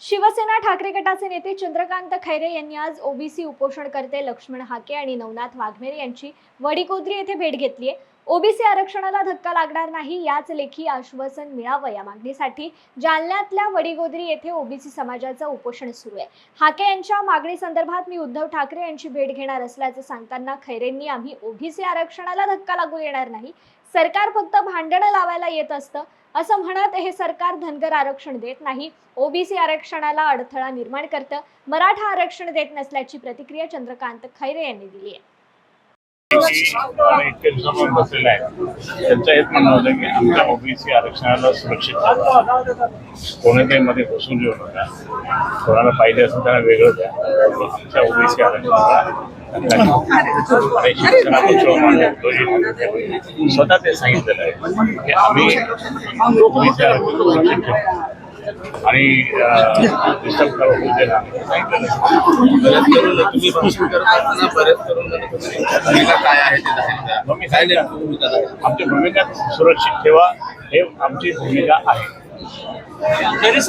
शिवसेना ठाकरे गटाचे नेते चंद्रकांत खैरे यांनी आज ओबीसी उपोषणकर्ते लक्ष्मण हाके आणि नवनाथ वाघमेरे यांची वडीकोद्री येथे भेट घेतली आहे। ओबीसी आरक्षणाला धक्का लागणार नाही याच लेखी आश्वासन मिळावं या मागणीसाठी जालन्यातल्या वडीगोद्री येथे ओबीसी समाजाचं उपोषण सुरू आहे। हाके यांच्या मागणी संदर्भात मी उद्धव ठाकरे यांची भेट घेणार असल्याचं सांगताना खैरेंनी आम्ही ओबीसी आरक्षणाला धक्का लागू देणार नाही, सरकार फक्त भांडणं लावायला येत असतं असं म्हणत हे सरकार धनगर आरक्षण देत नाही, ओबीसी आरक्षणाला अडथळा निर्माण करतं, मराठा आरक्षण देत नसल्याची प्रतिक्रिया चंद्रकांत खैरे यांनी दिली आहे। इतके दिवसांपासून बसलेले आहेत त्यांचं हेच म्हणणं होतं की आमच्या ओबीसी आरक्षणाला सुरक्षित कोणत्याही मध्ये घुसून घेऊ नका, कोणाला पाहिजे असेल त्यांना वेगळं द्या, आमच्या ओबीसी आरक्षणाला स्वतः ते सांगितलेलं आहे की आम्ही ओबीसी आरक्षण सुरक्षित ठेवू आणि डिस्टर्ब होऊ देणार आमची भूमिका सुरक्षित ठेवा हे आमची भूमिका आहे। तरी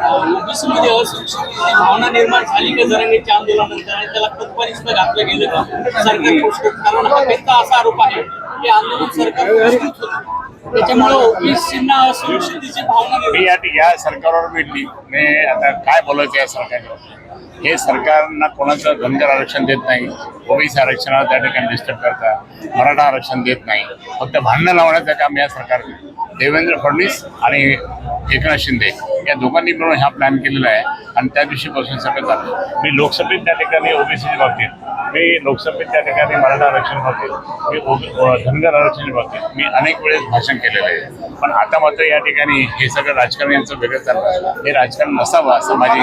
ओबीसीमध्ये असुरक्षिततेची भावना निर्माण झाली का जरांगीच्या आंदोलनानंतर आणि त्याला खतपाणीचं घातलं गेलं का सरकार पुरस्कृत? कारण हा त्यांचा असा आरोप आहे की आंदोलन सरकार पुरस्कृत होतं, त्याच्यामुळे ओबीसींना असुरक्षिततेची भावना मी या सरकारवर भेटली मी आता काय बोलायचं या सरकारवर। हे सरकारना कोणाचं धनगर आरक्षण देत नाही, ओबीसी आरक्षणाला त्या ठिकाणी डिस्टर्ब करतात, मराठा आरक्षण देत नाही, फक्त भांडणं लावण्याचं काम या सरकारने देवेंद्र फडणवीस आणि एकनाथ शिंदे या दोघांनी मिळून हा प्लॅन केलेला आहे आणि त्या दिवशीपासून सगळं चाललं। मी लोकसभेत त्या ठिकाणी ओबीसीच्या बाबतीत, मी लोकसभेत त्या ठिकाणी मराठा आरक्षण बाबतीत, मी धनगर आरक्षणाच्या बाबतीत मी अनेक वेळेस भाषण केलेलं आहे, पण आता मात्र या ठिकाणी हे सगळं राजकारण यांचं वेगळं चाललं, हे राजकारण नसावं असं माझी